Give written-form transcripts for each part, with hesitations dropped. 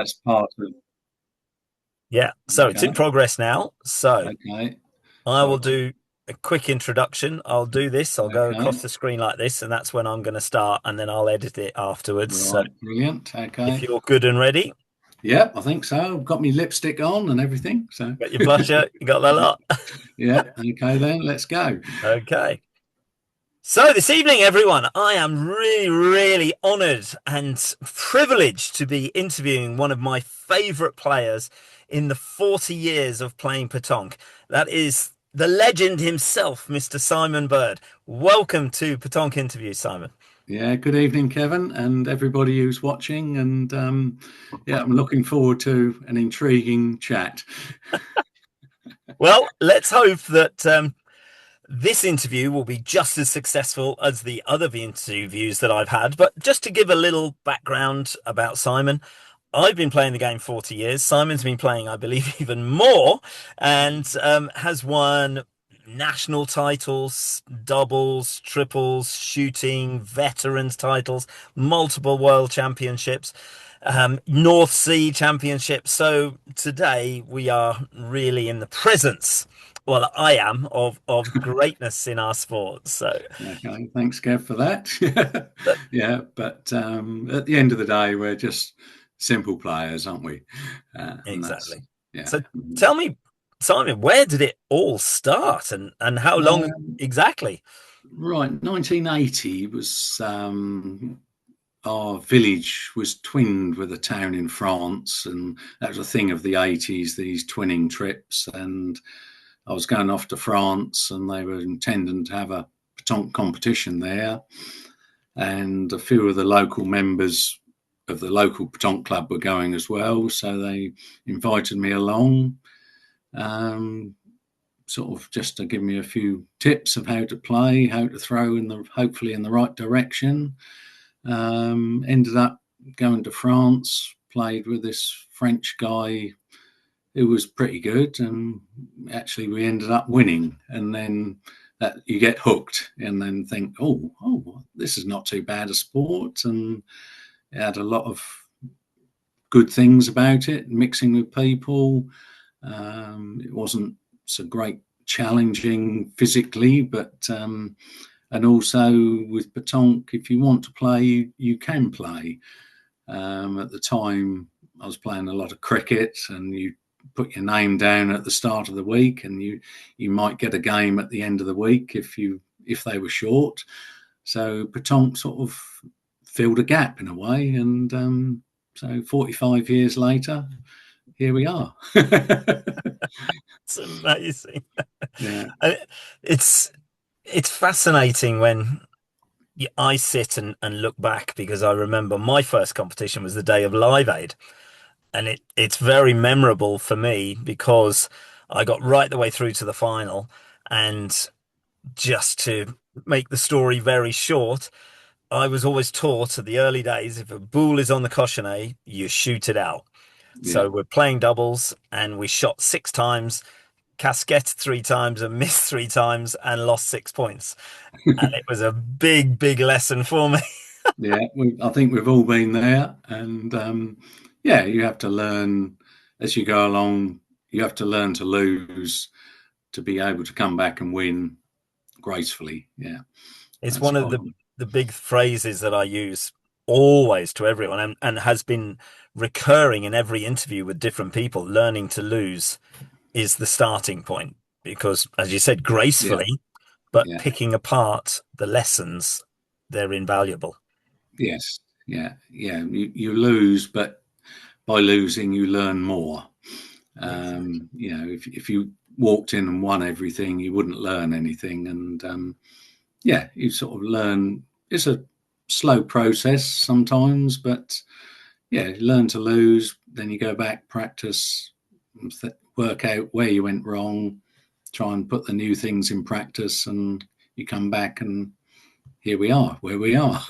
that's part of. Yeah, so it's in Okay. progress now. So Okay. I will So, do a quick introduction. I'll do this. I'll go okay. across the screen like this, and that's when I'm going to start, and then I'll edit it afterwards. So Right. Brilliant. if Okay. you're good and ready, Yep, I think so. I've got my lipstick on and everything. So, got your blusher, you got that lot. yeah. Okay, then let's go. Okay. So this evening, everyone, I am really, really honored and privileged to be interviewing one of my favorite players in the 40 years of playing pétanque. That is the legend himself, Mr. Simon Bird. Welcome to Pétanque Interview, Simon. Yeah. Good evening, Kevin, and everybody who's watching. And yeah, I'm looking forward to an intriguing chat. Well, let's hope that this interview will be just as successful as the other interviews that I've had. But just to give a little background about Simon, I've been playing the game 40 years. Simon's been playing, I believe, even more, and has won national titles, doubles, triples, shooting, veterans titles, multiple world championships, North Sea championships. So today we are really in the presence. Well, I am of greatness in our sport. So, Okay, thanks, Kev, for that. but Yeah, but at the end of the day, we're just simple players, aren't we? And that's, exactly. yeah. So tell me, Simon, where did it all start and how long Um, exactly? right, 1980 was our village was twinned with a town in France, and that was a thing of the 80s, these twinning trips. And I was going off to France, and they were intending to have a pétanque competition there. And a few of the local members of the local pétanque club were going as well, so they invited me along, um, sort of just to give me a few tips of how to play, how to throw in the hopefully in the right direction. Ended up going to France, played with this French guy who was pretty good, and actually we ended up winning. And then that you get hooked, and then think, oh, this is not too bad a sport, and it had a lot of good things about it. Mixing with people, it wasn't so great challenging physically, but and also with pétanque, if you want to play, you can play. At the time, I was playing a lot of cricket, and you put your name down at the start of the week, and you might get a game at the end of the week if they were short. So pétanque sort of filled a gap in a way, and so 45 years later, here we are. It's amazing. Yeah, And it's it's fascinating when I sit and look back because I remember my first competition was the day of Live Aid, and it's very memorable for me because I got right the way through to the final, and just to make the story very short, I was always taught at the early days, if a Boule is on the cochonnet, you shoot it out. yeah. So we're playing doubles and we shot 6 times, casquette 3 times and missed 3 times and lost 6 points. And it was a big, big lesson for me. Yeah, I think we've all been there, and yeah, you have to learn as you go along. You have to learn to lose to be able to come back and win gracefully. Yeah, It's that's one of quite. the big phrases that I use always to everyone and has been recurring in every interview with different people. Learning to lose is the starting point because, as you said, Yeah, gracefully, but yeah, picking apart the lessons, they're invaluable. yes, yeah, yeah. You lose, but by losing, you learn more. Exactly. If you walked in and won everything, you wouldn't learn anything, and yeah, you sort of learn. It's a slow process sometimes, but yeah, learn to lose. Then you go back, practice, work out where you went wrong, try and put the new things in practice, and you come back, and here we are, where we are.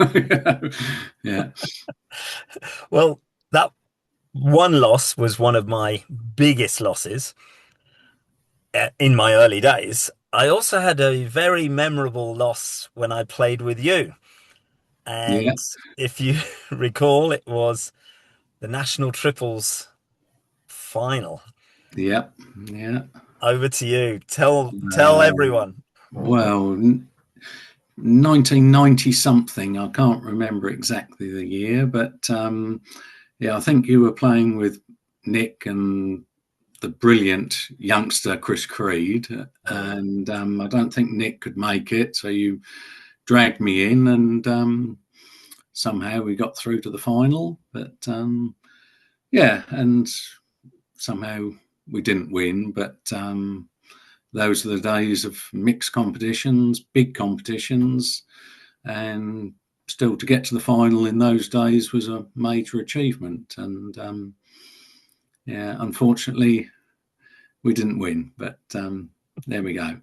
Yeah, Well, that one loss was one of my biggest losses in my early days. I also had a very memorable loss when I played with you. yeah, And if you recall, it was the national triples final. Yep. Yeah. Over to you. Tell everyone. Well, 1990 something. I can't remember exactly the year, but yeah, I think you were playing with Nick and the brilliant youngster Chris Creed, and I don't think Nick could make it, so you dragged me in, and somehow we got through to the final. But yeah, and somehow we didn't win, but those are the days of mixed competitions, big competitions, and still to get to the final in those days was a major achievement. And yeah, unfortunately, we didn't win, but there we go.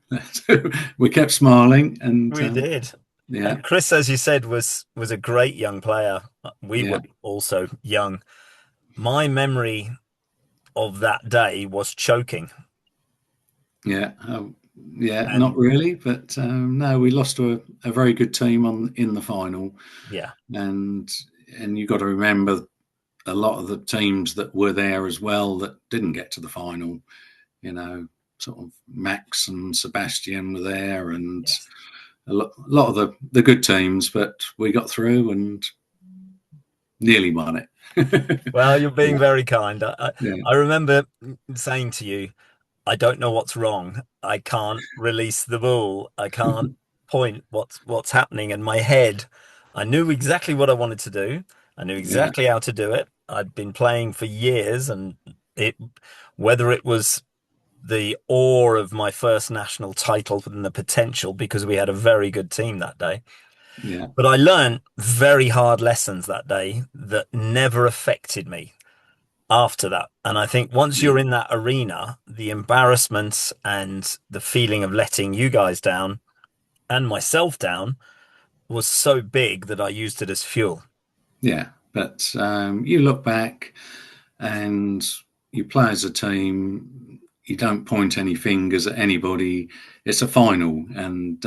We kept smiling, and We did. yeah, And Chris, as you said, was a great young player. We yeah, were also young. My memory of that day was choking. yeah. Yeah, not And really, but no, we lost to a very good team in the final, yeah, and you got to remember a lot of the teams that were there as well that didn't get to the final. You know, sort of Max and Sebastian were there, and yes. a lot of the good teams, but we got through and nearly won it. Well, you're being Yeah, very kind. yeah, I remember saying to you, I don't know what's wrong. I can't release the ball. I can't point what's happening. And my head, I knew exactly what I wanted to do. I knew yeah, exactly how to do it. I'd been playing for years, and it whether it was the awe of my first national title and the potential, because we had a very good team that day. yeah, But I learned very hard lessons that day that never affected me after that. And I think once yeah, you're in that arena, the embarrassment and the feeling of letting you guys down and myself down was so big that I used it as fuel. yeah. But you look back and you play as a team. You don't point any fingers at anybody. It's a final, and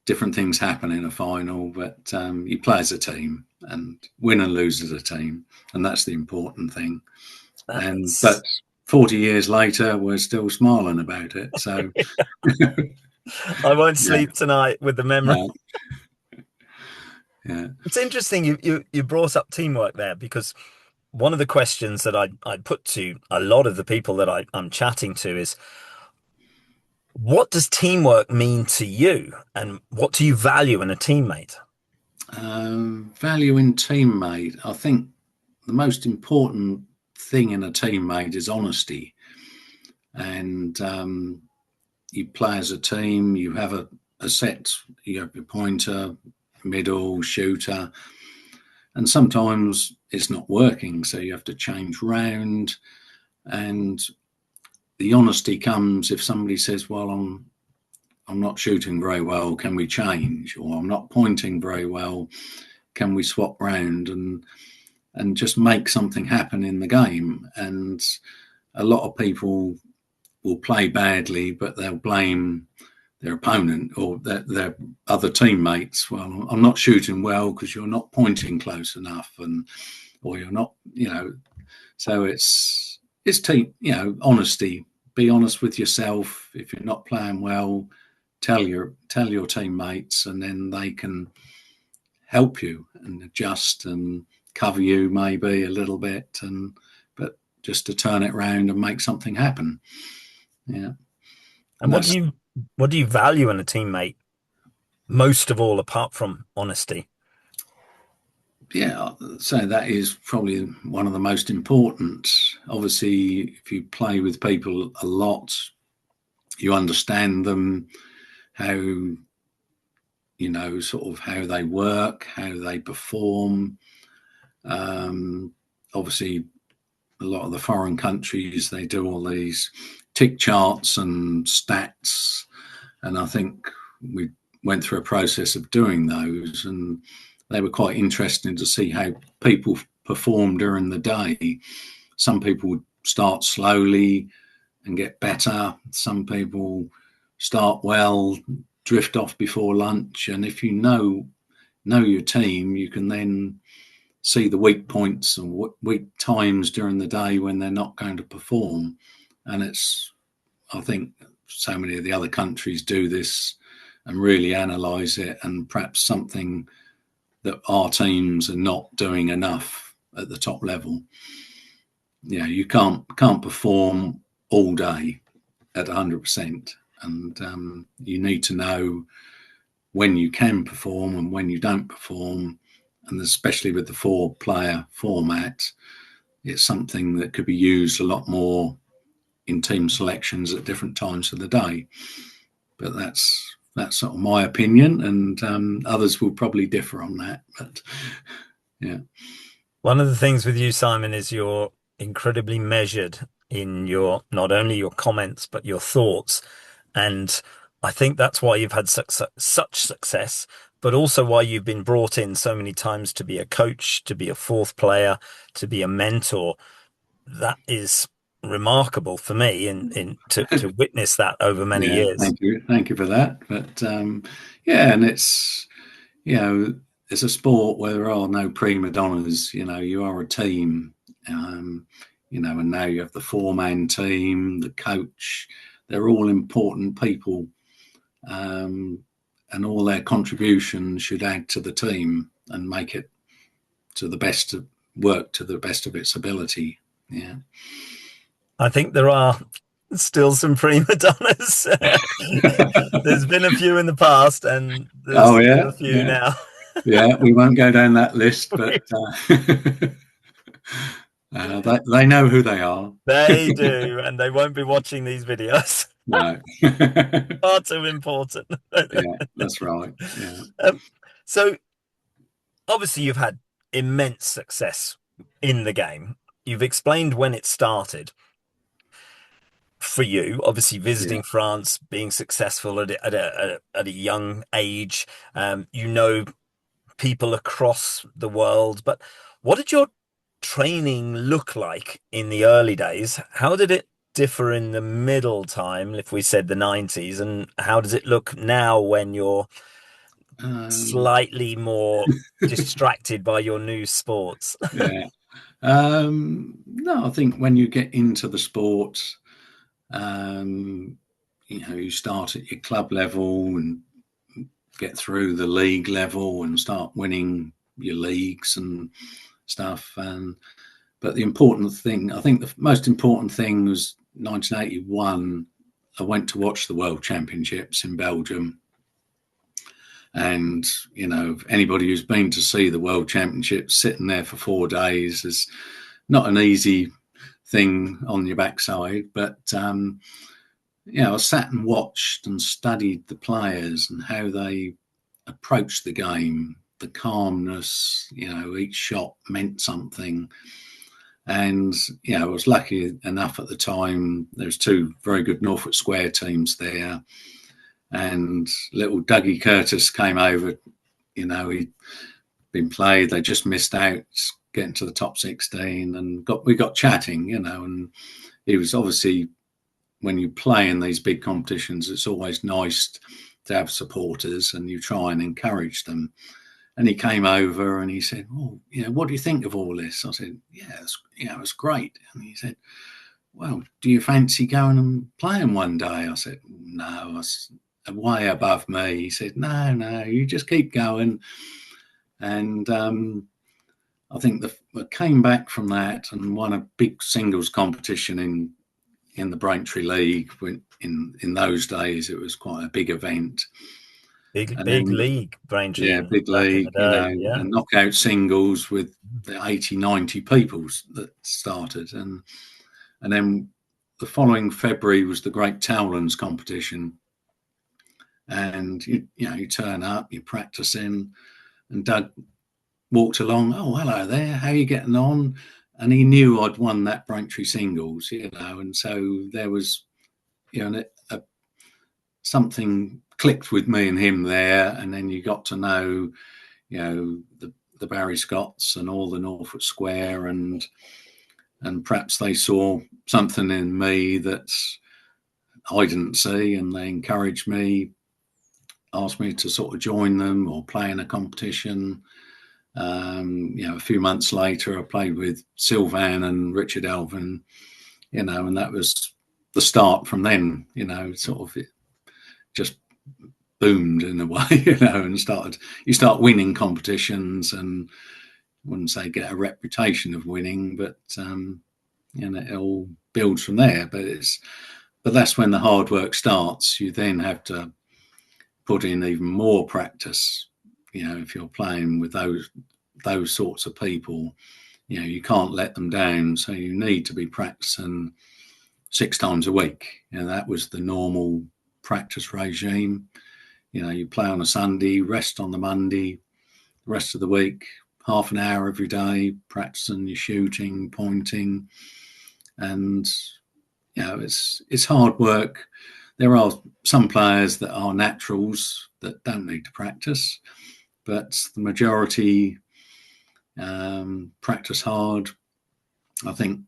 different things happen in a final, but you play as a team and win and lose as a team, and that's the important thing. And but That's 40 years later, we're still smiling about it. So I won't yeah, sleep tonight with the memory. no, yeah, It's interesting you brought up teamwork there, because one of the questions that I put to a lot of the people that I'm chatting to is, what does teamwork mean to you, and what do you value in a teammate? value in teammate. I think the most important thing in a teammate is honesty, and you play as a team. You have a set. You have your pointer, middle, shooter, and sometimes it's not working, so you have to change round. And the honesty comes if somebody says, "Well, I'm not shooting very well. Can we change?" Or "I'm not pointing very well. Can we swap round?" And just make something happen in the game. And a lot of people will play badly, but they'll blame their opponent or their other teammates. Well, I'm not shooting well because you're not pointing close enough, and or you're not, So it's team, honesty. Be honest with yourself. If you're not playing well, tell your teammates, and then they can help you and adjust and cover you maybe a little bit, and but just to turn it around and make something happen. Yeah, And and that's what do you value in a teammate most of all, apart from honesty? yeah. So that is probably one of the most important. Obviously, if you play with people a lot, you understand them, how sort of how they work, how they perform. Um, Obviously, a lot of the foreign countries, they do all these tick charts and stats, and I think we went through a process of doing those, and they were quite interesting to see how people perform during the day. Some people would start slowly and get better. Some people start well, drift off before lunch, and if you know your team, you can then see the weak points and weak times during the day when they're not going to perform. And I think so many of the other countries do this and really analyse it, and perhaps something that our teams are not doing enough at the top level. You can't perform all day at 100%, and you need to know when you can perform and when you don't perform. And especially with the 4-player format, it's something that could be used a lot more in team selections at different times of the day. But that's sort of my opinion, and others will probably differ on that. But yeah. One of the things with you, Simon, is you're incredibly measured in your, not only your comments, but your thoughts. And I think that's why you've had such success, but also why you've been brought in so many times to be a coach, to be a 4th player, to be a mentor. That is remarkable for me to witness that over many years. Thank you for that. But yeah, and it's it's a sport where there are no prima donnas. You are a team. And now you have the 4-man team, the coach. They're all important people, and all their contributions should add to the team and make it to the best of its ability. Yeah. I think there are still some prima donnas. There's been a few in the past, and there's still a few now. Yeah, we won't go down that list, but they know who they are. They do, and they won't be watching these videos. No. Far too important. Yeah, that's right. Yeah. So obviously you've had immense success in the game. You've explained when it started for you, obviously visiting France, being successful at a young age. People across the world. But what did your training look like in the early days? How did it differ in the middle time, if we said the 90s, and how does it look now when you're slightly more distracted by your new sports? Yeah. No, I think when you get into the sport, you start at your club level and get through the league level and start winning your leagues and stuff. But the important thing, I think the most important thing was 1981. I went to watch the World Championships in Belgium. And, anybody who's been to see the World Championships, sitting there for 4 days is not an easy thing on your backside. But, I sat and watched and studied the players and how they approached the game, the calmness, each shot meant something. And, I was lucky enough at the time. There's 2 very good Norfolk Square teams there. And little Dougie Curtis came over, he'd been played. They just missed out getting to the top 16 and we got chatting, and he was obviously, when you play in these big competitions, it's always nice to have supporters and you try and encourage them. And he came over and he said, "Oh, what do you think of all this?" I said, "Yeah, it's great." And he said, "Well, do you fancy going and playing one day?" I said, "No, that's way above me." He said, No, you just keep going. And I think I came back from that and won a big singles competition in the Braintree League. In those days, it was quite a big event. Big league, Braintree. Yeah, big league, and knockout singles with the 80, 90 people that started. And then the following February was the Great Towlands competition. And you turn up, you're practicing, and Doug walked along. "Oh, hello there. How are you getting on?" And he knew I'd won that Braintree singles, and so there was, something clicked with me and him there. And then you got to know, the Barry Scotts and all the Norfolk Square, and perhaps they saw something in me that I didn't see, and they encouraged me, asked me to sort of join them or play in a competition. A few months later, I played with Sylvan and Richard Elvin, and that was the start from then, sort of it just boomed in a way, and you start winning competitions, and I wouldn't say get a reputation of winning, but it all builds from there. But that's when the hard work starts. You then have to put in even more practice. If you're playing with those sorts of people, you can't let them down. So you need to be practicing 6 times a week. That was the normal practice regime. You play on a Sunday, rest on the Monday, the rest of the week, half an hour every day, practicing your shooting, pointing. And, it's hard work. There are some players that are naturals that don't need to practice, but the majority practice hard. I think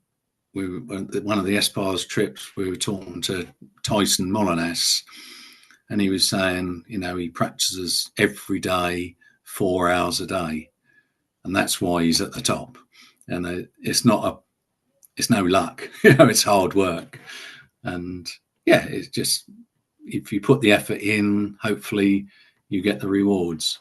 one of the Espars trips, we were talking to Tyson Molinas, and he was saying, he practices every day, 4 hours a day, and that's why he's at the top. And it's no luck, it's hard work. And it's just, if you put the effort in, hopefully you get the rewards.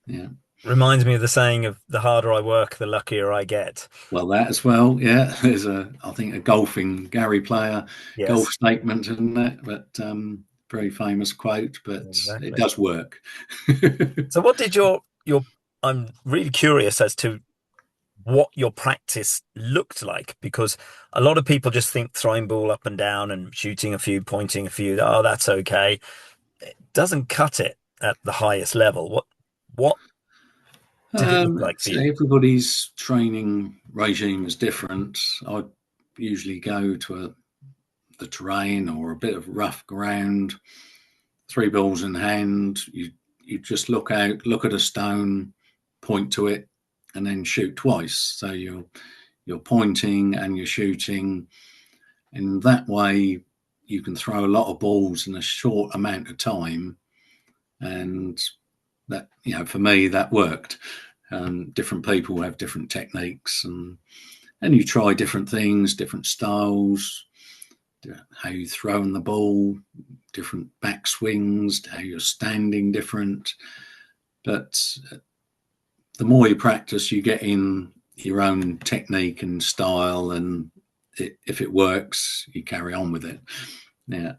Yeah. Reminds me of the saying of the harder I work, the luckier I get. Well, that as well, yeah. There's I think a golfing Gary Player golf statement in that, but very famous quote, but exactly. It does work. So what did I'm really curious as to what your practice looked like, because a lot of people just think throwing ball up and down and shooting a few, pointing a few, oh, that's okay. It doesn't cut it at the highest level. What did it look like for you? Everybody's training regime is different. I usually go to the terrain or a bit of rough ground, 3 balls in hand. You just look at a stone, point to it, and then shoot twice. So you're pointing and you're shooting. In that way, you can throw a lot of balls in a short amount of time. And that, for me, that worked. Different people have different techniques, and you try different things, different styles, how you throw in the ball, different back swings, how you're standing different. But the more you practice, you get in your own technique and style, and if it works, you carry on with it. Yeah.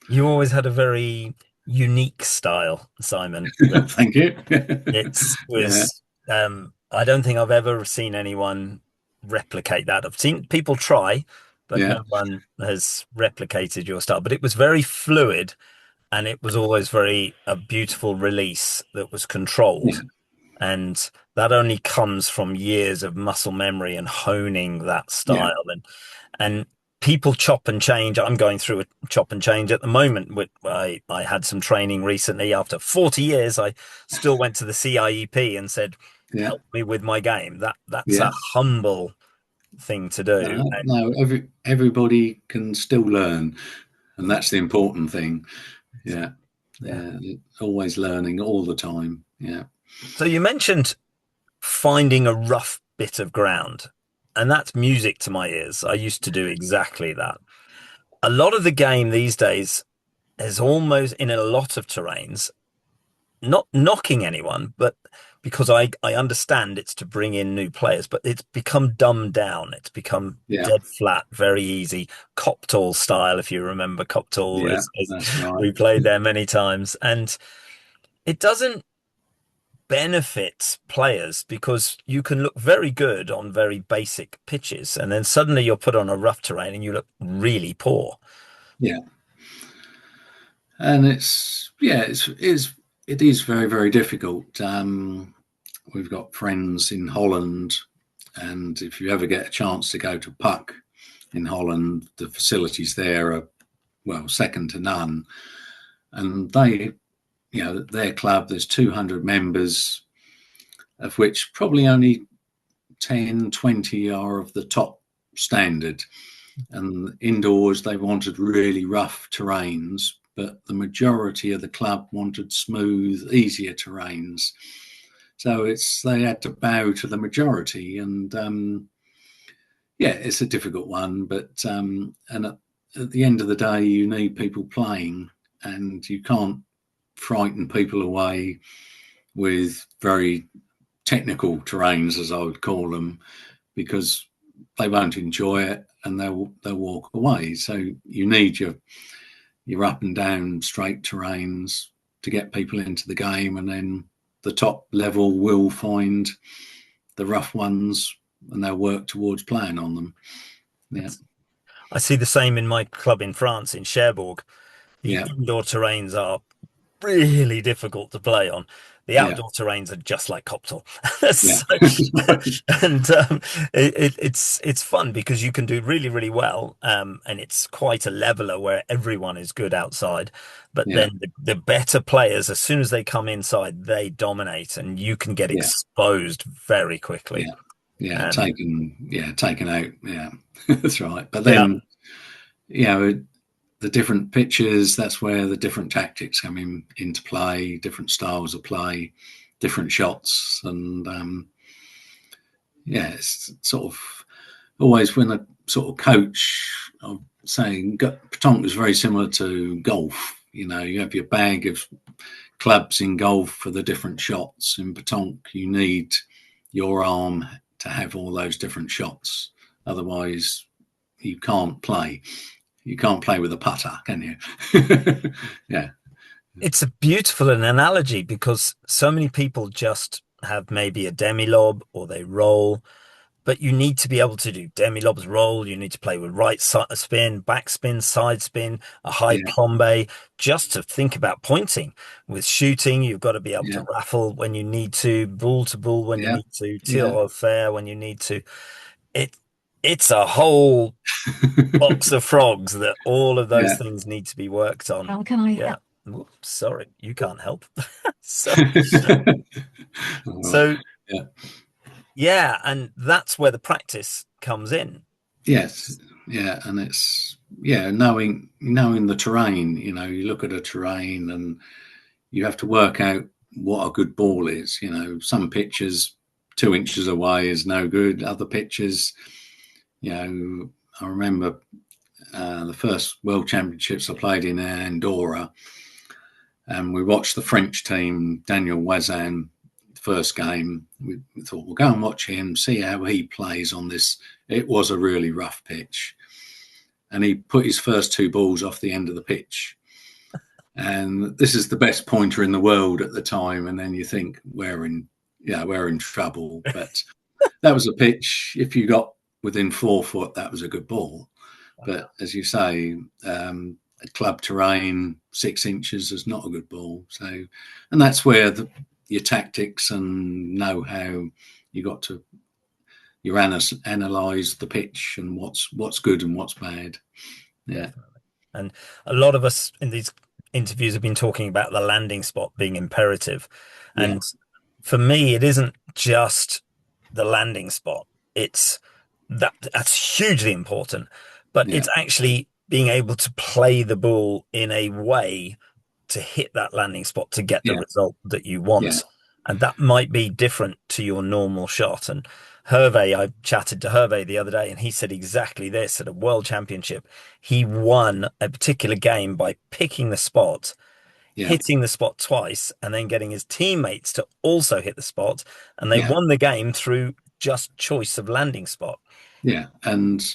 You always had a very unique style, Simon. Thank you. I don't think I've ever seen anyone replicate that. I've seen people try, but no one has replicated your style. But it was very fluid, and it was always a beautiful release that was controlled. And that only comes from years of muscle memory and honing that style. And people chop and change. I'm going through a chop and change at the moment. I had some training recently. After 40 years, I still went to the CIEP and said, help me with my game. That's a humble thing to do. No, everybody can still learn, and that's the important thing. Yeah. Always learning all the time. Yeah. So you mentioned finding a rough bit of ground, and that's music to my ears. I used to do exactly that. A lot of the game these days is almost, in a lot of terrains, not knocking anyone, but because I understand it's to bring in new players, but it's become dumbed down. It's become dead flat, very easy. Coptall style, if you remember Coptall, we played there many times. And it doesn't benefit players, because you can look very good on very basic pitches, and then suddenly you're put on a rough terrain and you look really poor. And it is very, very difficult. We've got friends in Holland, and if you ever get a chance to go to Puck in Holland, the facilities there are, second to none. And they, their club, there's 200 members, of which probably only 10, 20 are of the top standard. And indoors, they wanted really rough terrains, but the majority of the club wanted smooth, easier terrains. So they had to bow to the majority, and yeah, it's a difficult one. But and at the end of the day, you need people playing, and you can't frighten people away with very technical terrains, as I would call them, because they won't enjoy it and they'll walk away. So you need your up and down straight terrains to get people into the game, and then the top level will find the rough ones and they'll work towards playing on them. Yeah. I see the same in my club in France, in Cherbourg. The Yeah. indoor terrains are really difficult to play on. The Yeah. outdoor terrains are just like Coptal. Yeah. So, and it's fun because you can do really, really well. And it's quite a leveler where everyone is good outside. But Yeah. then the better players, as soon as they come inside, they dominate and you can get Yeah. exposed very quickly. Yeah. And Taken out. Yeah. That's right. But yeah, then, the different pitches, that's where the different tactics come into play, different styles of play, different shots. And it's sort of always when a sort of coach, I'm saying pétanque is very similar to golf. You have your bag of clubs in golf for the different shots. In pétanque, you need your arm to have all those different shots. Otherwise, you can't play. You can't play with a putter, can you? Yeah. it's a beautiful analogy because so many people just have maybe a demi-lob or they roll, but you need to be able to do demi-lobs, roll. You need to play with right spin, back spin, side spin, a high Yeah. plombe, just to think about pointing. With shooting, you've got to be able to Yeah. raffle when you need to Boule when you Yeah. need to, Tir Yeah. de Fer when you need to. It it's a whole box of frogs that all of those Yeah. things need to be worked on. How can I Yeah. help? Oops, sorry, you can't help. So, All right. so Yeah. yeah, and that's where the practice comes in. Yes. Yeah. And it's knowing the terrain. You look at a terrain and you have to work out what a good ball is. Some pitches 2 inches away is no good. Other pitches, I remember the first World Championships I played in Andorra, and we watched the French team, Daniel Wazan, first game. We thought, we'll go and watch him, see how he plays on this. It was a really rough pitch. And he put his first 2 balls off the end of the pitch. And this is the best pointer in the world at the time. And then you think, we're in trouble. But that was a pitch. If you got within 4 foot, that was a good ball. But as you say, a club terrain, 6 inches is not a good ball. So, and that's where your tactics and know-how, you analyze the pitch and what's good and what's bad. Yeah. And a lot of us in these interviews have been talking about the landing spot being imperative. And for me, it isn't just the landing spot. It's that's hugely important, but it's actually being able to play the ball in a way to hit that landing spot to get the result that you want. Yeah. And that might be different to your normal shot. And Hervé, I chatted to Hervé the other day, and he said exactly this at a world championship. He won a particular game by picking the spot, hitting the spot twice, and then getting his teammates to also hit the spot. And they won the game through just choice of landing spot. Yeah. And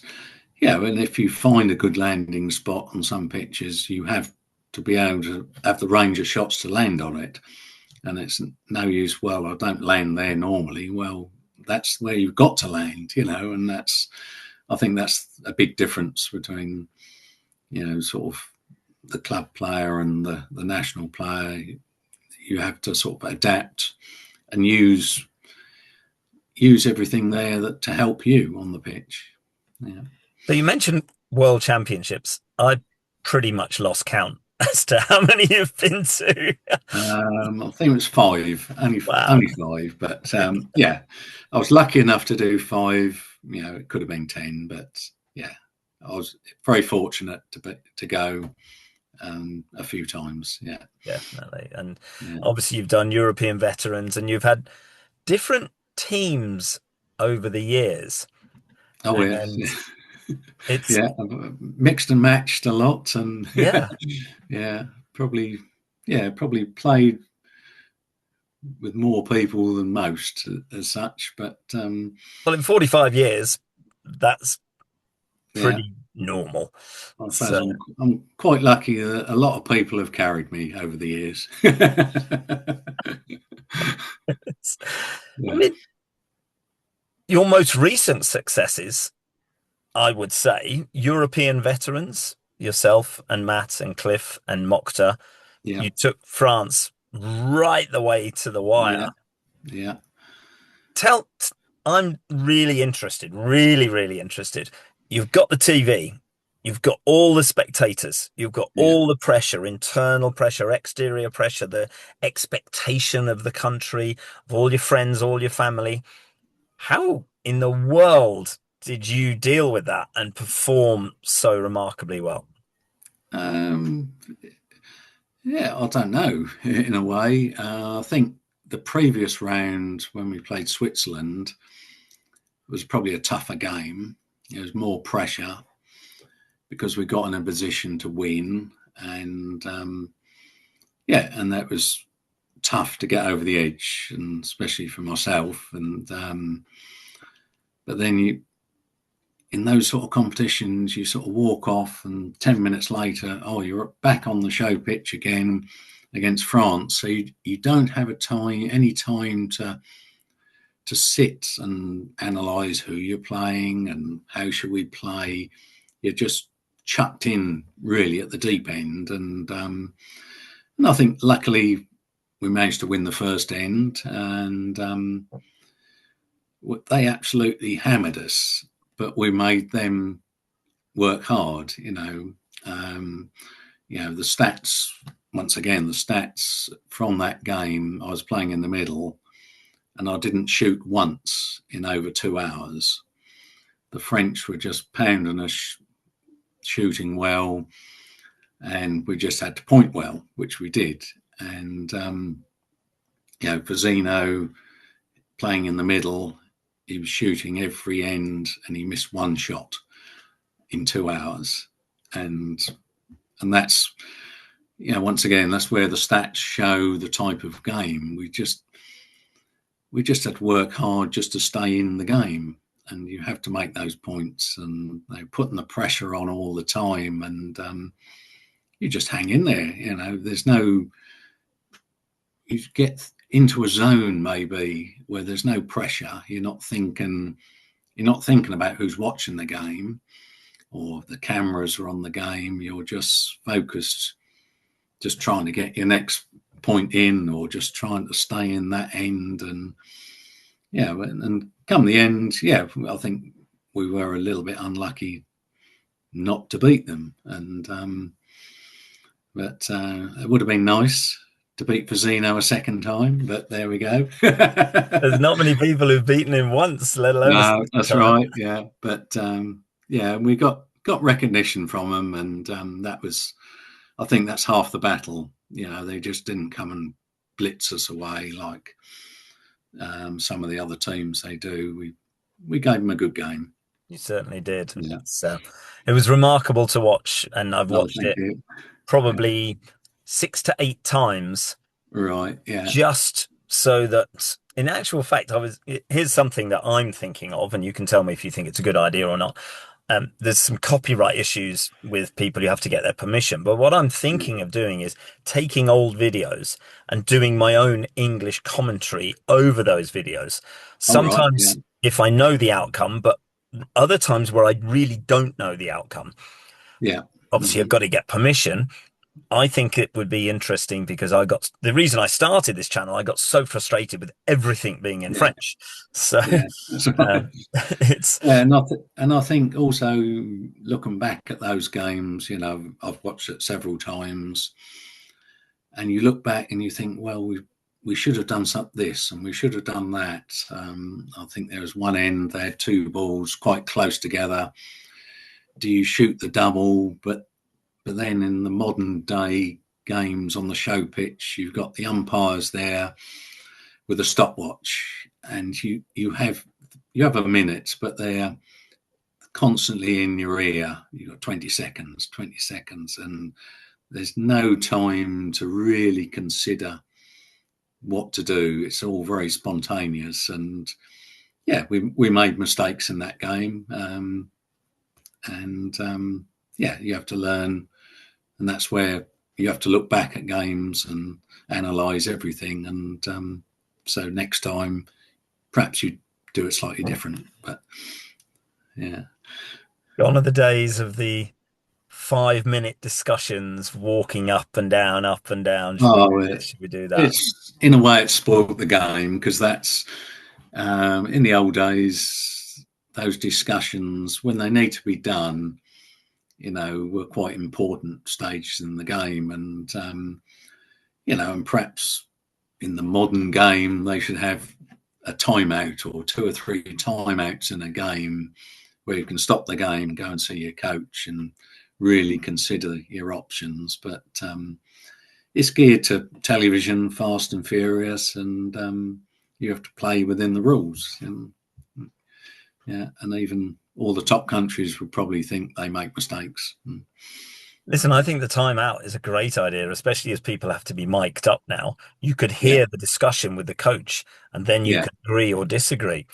if you find a good landing spot on some pitches, you have to be able to have the range of shots to land on it. And it's no use, well, I don't land there normally. Well, that's where you've got to land, and I think that's a big difference between, sort of the club player and the national player. You have to sort of adapt and use everything there to help you on the pitch. Yeah. So you mentioned World Championships. I pretty much lost count as to how many you've been to. I think it was 5, only 5, but I was lucky enough to do 5. It could have been 10, but I was very fortunate to go a few times. Yeah, definitely. And obviously you've done European veterans, and you've had different teams over the years. Oh And yeah, it's, yeah, mixed and matched a lot, and yeah. yeah, probably, yeah, probably played with more people than most as such, but Well, in 45 years, that's yeah, pretty normal. I suppose So I'm quite lucky that a lot of people have carried me over the years. I Yeah, mean, your most recent successes, I would say, European veterans, yourself and Matt and Cliff and Mokta, yeah, you took France right the way to the yeah, wire. yeah, Tell, I'm really interested, really, really interested. You've got the TV, you've got all the spectators, you've got yeah. all the pressure, internal pressure, exterior pressure, the expectation of the country, of all your friends, all your family. How in the world did you deal with that and perform so remarkably well? Um, yeah, I don't know. In a way, I think the previous round when we played Switzerland was probably a tougher game. There was more pressure because we got in a position to win, and yeah, and that was tough to get over the edge, and especially for myself. And but then you, in those sort of competitions, you sort of walk off, and 10 minutes later, oh, you're back on the show pitch again against France. So you don't have any time to sit and analyze who you're playing and how should we play. You're just chucked in really at the deep end, and I think luckily we managed to win the first end, and they absolutely hammered us, but we made them work hard. The stats, once again, the stats from that game, I was playing in the middle and I didn't shoot once in over 2 hours. The French were just pounding us, shooting well, and we just had to point well, which we did. And Pizzino playing in the middle, he was shooting every end, and he missed one shot in 2 hours, and that's, once again, that's where the stats show the type of game. We just had to work hard just to stay in the game, and you have to make those points, and they're putting the pressure on all the time, and you just hang in there. There's no, you get into a zone maybe where there's no pressure. You're not thinking about who's watching the game or the cameras are on the game. You're just focused, just trying to get your next point in, or just trying to stay in that end. And yeah, and come the end, yeah, I think we were a little bit unlucky not to beat them. But it would have been nice to beat Pizzino a second time, but there we go. There's not many people who've beaten him once, let alone a No, second that's time. right. Yeah, but yeah, we got recognition from them, and that was, I think, that's half the battle. They just didn't come and blitz us away like some of the other teams they do. We gave them a good game. You certainly did. Yeah. It was remarkable to watch, and I've No, watched thank it you. Yeah. probably 6 to 8 times Right. Yeah. just so that, in actual fact, here's something that I'm thinking of, and you can tell me if you think it's a good idea or not. There's some copyright issues with people who have to get their permission. But what I'm thinking of doing is taking old videos and doing my own English commentary over those videos. All right. Yeah. Sometimes if I know the outcome, but other times where I really don't know the outcome. Yeah. Obviously, I've Mm-hmm. got to get permission. I think it would be interesting because the reason I started this channel, I got so frustrated with everything being in Yeah. French. So Yeah. That's right. it's, Yeah, and I think also looking back at those games, I've watched it several times, and you look back and you think, well, we should have done this and we should have done that. I think there was one end, they had two balls quite close together. Do you shoot the double? But then in the modern day games on the show pitch, you've got the umpires there with a stopwatch, and you have other minutes, but they're constantly in your ear. You've got 20 seconds, and there's no time to really consider what to do. It's all very spontaneous, and yeah, we made mistakes in that game, yeah, you have to learn, and that's where you have to look back at games and analyze everything, and so next time perhaps you do it slightly different. But yeah, Gone are the days of the 5 minute discussions, walking up and down. Should we oh, do this? Should we do that? it's in a way it's spoiled the game, because that's in the old days, those discussions, when they need to be done, were quite important stages in the game. And perhaps in the modern game, they should have a timeout or 2 or 3 timeouts in a game where you can stop the game, go and see your coach, and really consider your options. But it's geared to television, fast and furious, and you have to play within the rules. And yeah, and even all the top countries would probably think they make mistakes. Listen, I think the timeout is a great idea, especially as people have to be mic'd up now. You could Yeah, hear the discussion with the coach and then you yeah, could agree or disagree.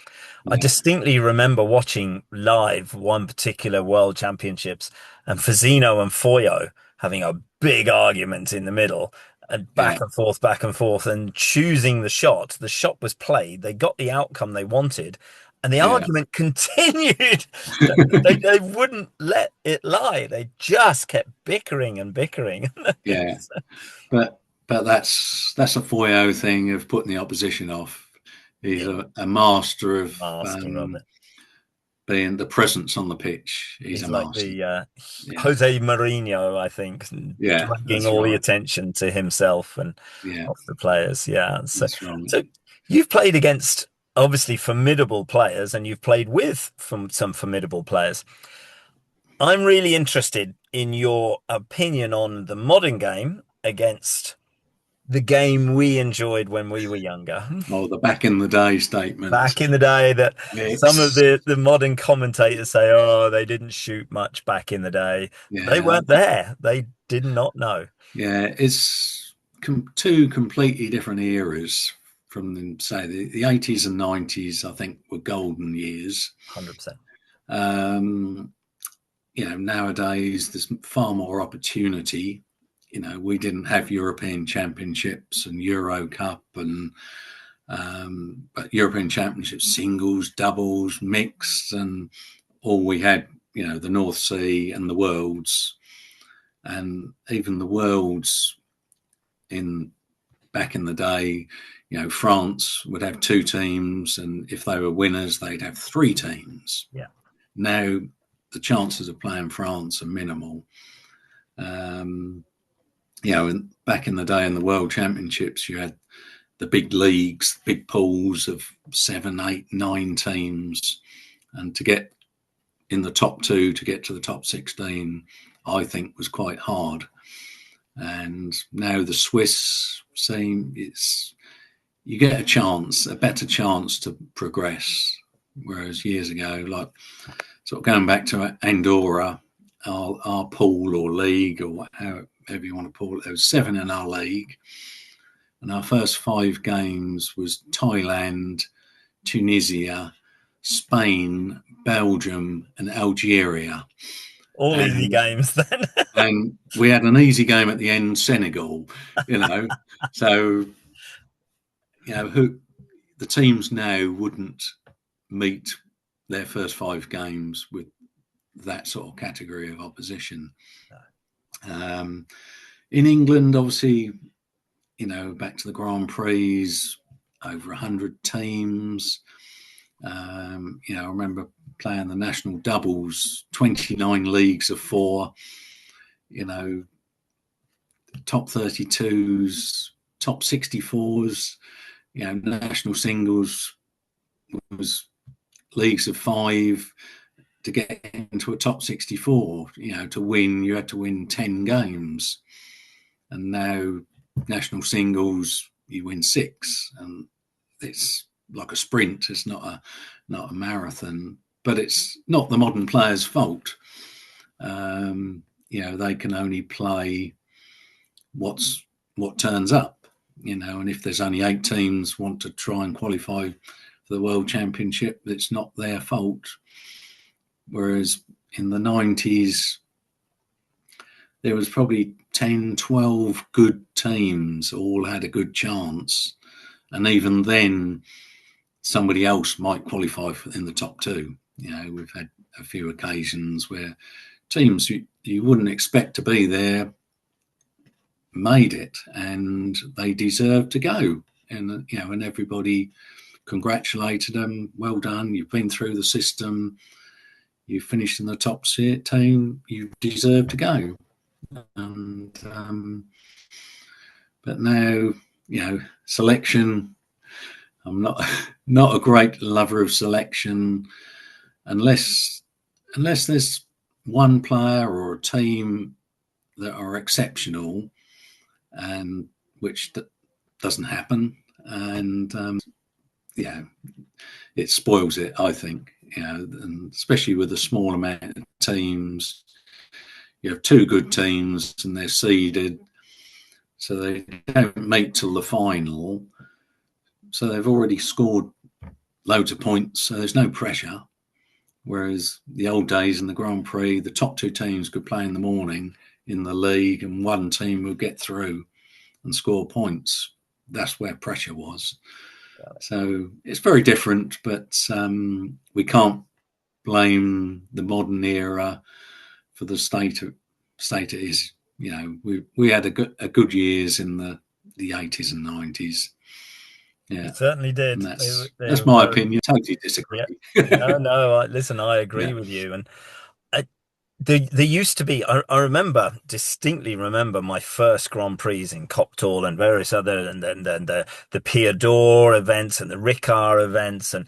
I yeah, distinctly remember watching live one particular World Championships and Fazino and Foyo having a big argument in the middle and yeah, back and forth, and choosing the shot. The shot was played. They got the outcome they wanted, and the yeah. argument continued. They wouldn't let it lie. They just kept bickering and bickering. Yeah, but that's a Foyo thing of putting the opposition off. He's Yeah, a master of master of it. being the presence on the pitch. He's He's a like master. the Yeah, Jose Mourinho, I think, yeah, dragging that's all the right. attention to himself and Yeah, off the players. Yeah. So, that's right. so you've played against obviously formidable players, and you've played with some formidable players. I'm really interested in your opinion on the modern game against the game we enjoyed when we were younger. Oh, the back in the day statement. Back in the day, that some of It's the modern commentators say, oh, they didn't shoot much back in the day. They yeah, weren't there. They did not know. yeah. It's two completely different eras from say the 80s and 90s. I think were golden years. 100%. Um, Nowadays there's far more opportunity. We didn't have European Championships and Euro Cup, and but European Championships, singles, doubles, mixed, and all we had, the North Sea and the Worlds, and even the Worlds in back in the day. France would have 2 teams, and if they were winners, they'd have 3 teams. Yeah. Now the chances of playing France are minimal. And back in the day in the World Championships, you had the big leagues, big pools of 7, 8, 9 teams, and to get in the top 2 to get to the top 16, I think was quite hard. And now the Swiss scene, you get a better chance to progress, whereas years ago, like sort of going back to Andorra, our pool or league, or however you want to call it, there was 7 in our league, and our first 5 games was Thailand, Tunisia, Spain, Belgium, and Algeria. All easy And games then. and we had an easy game at the end, Senegal. So who the teams now wouldn't meet their first 5 games with that sort of category of opposition. In England, obviously, back to the Grand Prix, over 100 teams. I remember playing the national doubles, 29 leagues of 4, top 32s, top 64s, national singles was leagues of 5. To get into a top 64, to win, you had to win 10 games. And now national singles, you win 6. And it's like a sprint. It's not a marathon, but it's not the modern players' fault. They can only play what turns up, and if there's only 8 teams want to try and qualify for the World Championship, it's not their fault. Whereas in the 90s, there was probably 10, 12 good teams, all had a good chance. And even then, somebody else might qualify in the top 2. We've had a few occasions where teams you wouldn't expect to be there made it, and they deserved to go. And and everybody congratulated them. Well done, you've been through the system, you finished in the top team, you deserve to go. And but now, selection, I'm not a great lover of selection unless there's one player or a team that are exceptional, and which doesn't happen, and it spoils it, I think. And especially with a small amount of teams, you have 2 good teams and they're seeded, so they don't make till the final, so they've already scored loads of points, so there's no pressure. Whereas the old days in the Grand Prix, the top 2 teams could play in the morning in the league, and one team would get through and score points. That's where pressure was. So it's very different, but we can't blame the modern era for the state it is. We had a good years in the 80s and 90s. Yeah, it certainly did. That's my opinion. Totally disagree. Yeah. No. Listen, I agree with you. And there used to be. I distinctly remember my first Grand Prix in Copthall and various other, and then the Pier d'Or events and the Ricard events and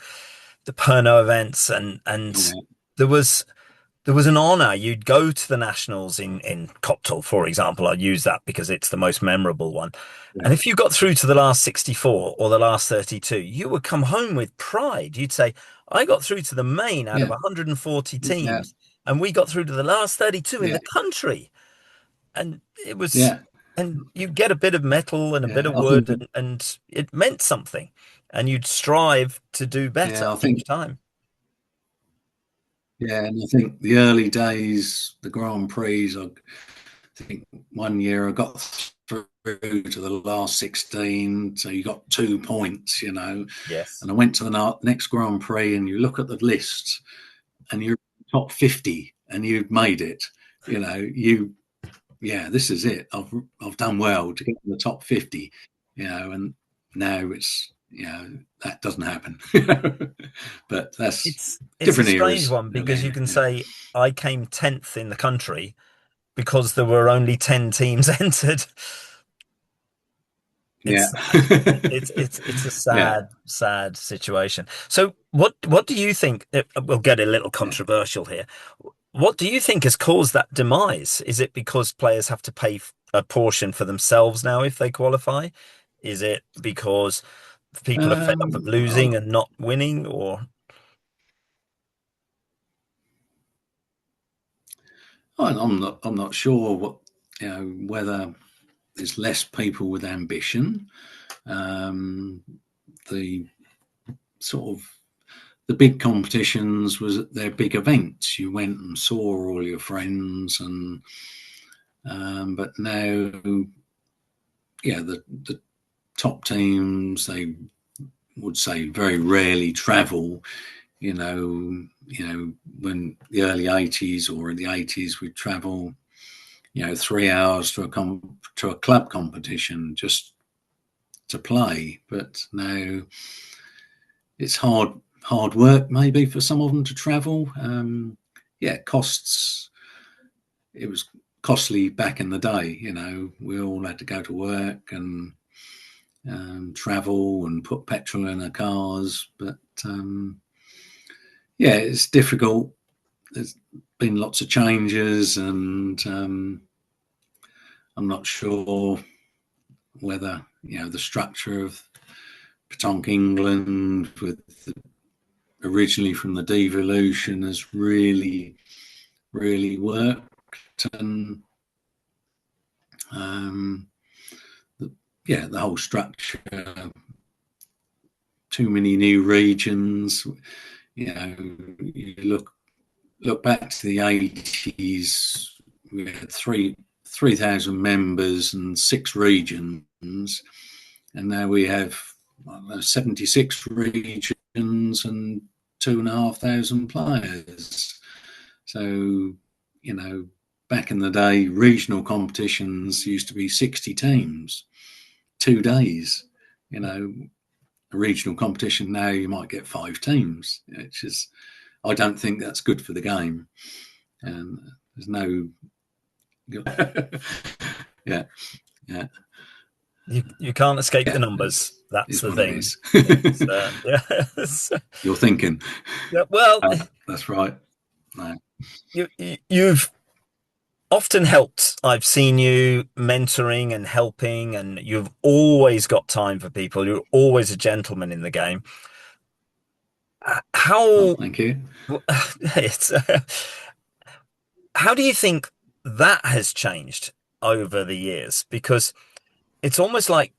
the Pernod events, and there was an honour. You'd go to the nationals in Copthall, for example. I use that because it's the most memorable one. Yeah. And if you got through to the last 64 or the last 32, you would come home with pride. You'd say, I got through to the main out of 140 teams, and we got through to the last 32 in the country. And it was, and you get a bit of metal and a bit of wood, and it meant something. And you'd strive to do better each time. Yeah, and I think the early days, the Grand Prix, I think one year I got through to the last 16, so you got 2 points, Yes. And I went to the next Grand Prix, and you look at the list, and you're top 50, and you've made it. This is it. I've done well to get in the top 50, and now it's. That doesn't happen. But it's a strange one, because you can say I came 10th in the country because there were only 10 teams entered. It's a sad situation. So what do you think? We'll get a little controversial here. What do you think has caused that demise? Is it because players have to pay a portion for themselves now if they qualify? Is it because people are fed up of losing and not winning, or? I'm not sure what, whether there's less people with ambition. The sort of the big competitions they're big events. You went and saw all your friends, and but now, the top teams, they would say very rarely travel. When the early 80s or in the 80s, we'd travel, 3 hours to a club competition just to play. But now it's hard work maybe for some of them to travel. It costs. It was costly back in the day. We all had to go to work and travel and put petrol in our cars. But it's difficult. There's been lots of changes, and I'm not sure whether the structure of Pétanque England, originally from the devolution, has really worked. And the whole structure, too many new regions. You look back to the 80s, we had 3,000 members and 6 regions, and now we have 76 regions and 2,500 players. So, back in the day, regional competitions used to be 60 teams, 2 days. A regional competition now, you might get 5 teams, which is, I don't think that's good for the game. And there's no, yeah. You can't escape the numbers. That's the thing. Yes. You're thinking. Yeah, well, that's right. No. You've often helped. I've seen you mentoring and helping, and you've always got time for people. You're always a gentleman in the game. Thank you. How do you think that has changed over the years? Because it's almost like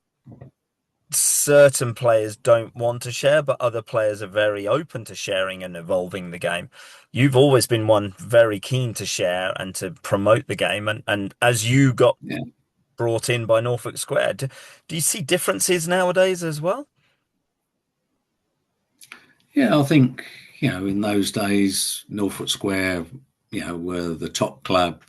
certain players don't want to share, but other players are very open to sharing and evolving the game. You've always been one very keen to share and to promote the game. And as you got brought in by Norfolk Square, do you see differences nowadays as well? Yeah, I think, in those days, Norfolk Square, were the top club,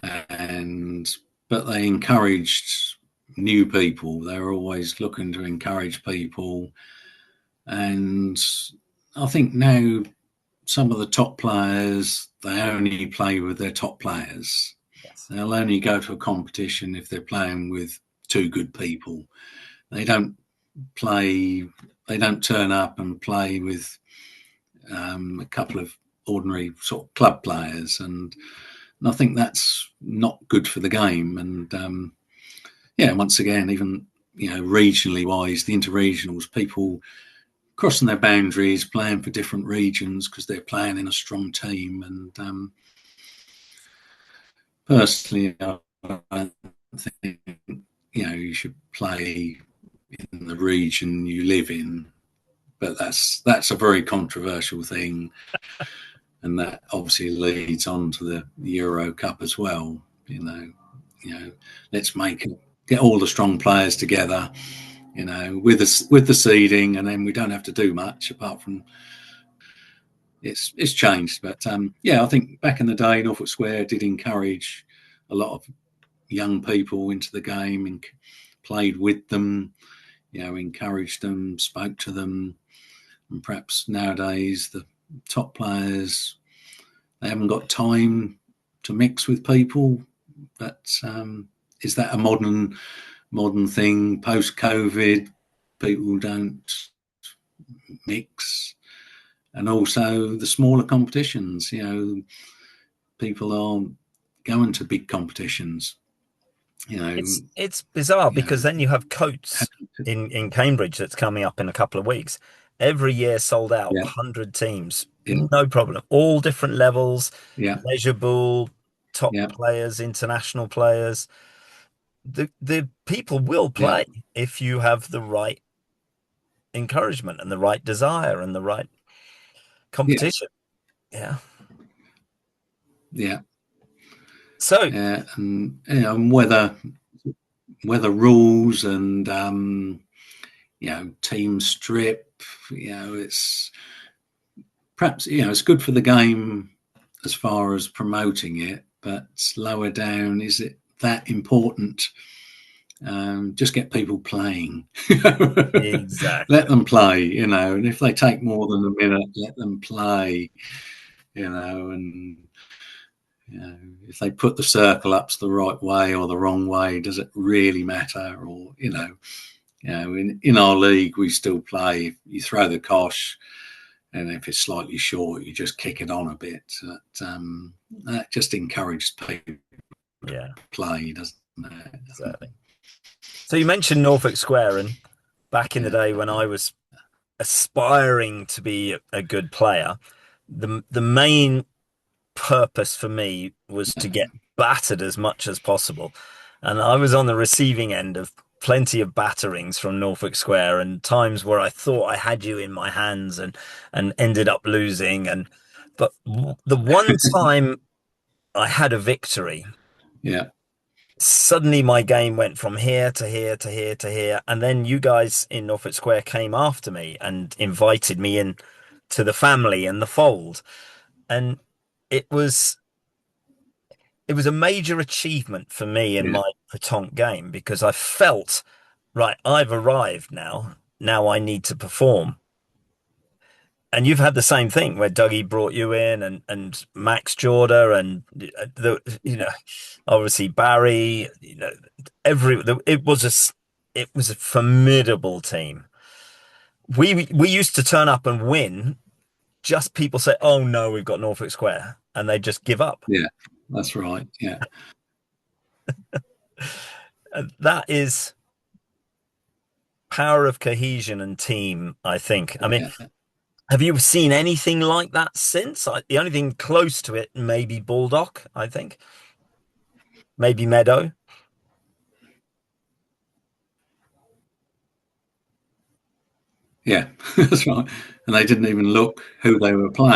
but they encouraged new people. They were always looking to encourage people. And I think now some of the top players, they only play with their top players. Yes. They'll only go to a competition if they're playing with 2 good people. They don't turn up and play with a couple of ordinary sort of club players. And I think that's not good for the game. And once again, even regionally wise, the interregionals, people crossing their boundaries, playing for different regions because they're playing in a strong team. And personally, I think you should play in the region you live in, but that's a very controversial thing, and that obviously leads on to the Euro Cup as well. Let's get all the strong players together, with the seeding, and then we don't have to do much apart from it's changed. But I think back in the day, Norfolk Square did encourage a lot of young people into the game and played with them, encouraged them, spoke to them. And perhaps nowadays the top players, they haven't got time to mix with people. But is that a modern thing? Post-COVID, people don't mix. And also the smaller competitions, people are going to big competitions. It's bizarre because then you have Coates in Cambridge that's coming up in a couple of weeks. Every year sold out, 100 teams, no problem. All different levels, leisure Boule, top players, international players. The people will play if you have the right encouragement and the right desire and the right competition. Yeah. So and whether rules and team strip, it's perhaps it's good for the game as far as promoting it, but lower down, is it that important? Just get people playing. Exactly. Let them play, and if they take more than a minute, let them play, and if they put the circle ups the right way or the wrong way, does it really matter? Or in our league, we still play. You throw the cosh, and if it's slightly short, you just kick it on a bit. But, that just encourages people to play, doesn't it? Exactly. So you mentioned Norfolk Square, and back in the day when I was aspiring to be a good player, the main purpose for me was to get battered as much as possible. And I was on the receiving end of plenty of batterings from Norfolk Square and times where I thought I had you in my hands and ended up losing. But the one time I had a victory, Yeah. suddenly my game went from here to here to here to here. And then you guys in Norfolk Square came after me and invited me in to the family and the fold. And it was it was a major achievement for me in Yeah. my pétanque game because I felt, right, I've arrived now. Now I need to perform. And you've had the same thing where Dougie brought you in and Max Jorda and obviously Barry, it was a formidable team. We used to turn up and win, just people say, "Oh no, we've got Norfolk Square," and they just give up. Yeah. That's right. Yeah. And that is power of cohesion and team, I think. I mean, Yeah. have you seen anything like that since? The only thing close to it may be Bulldog, I think. Maybe Meadow. Yeah. That's right. And they didn't even look who they were playing.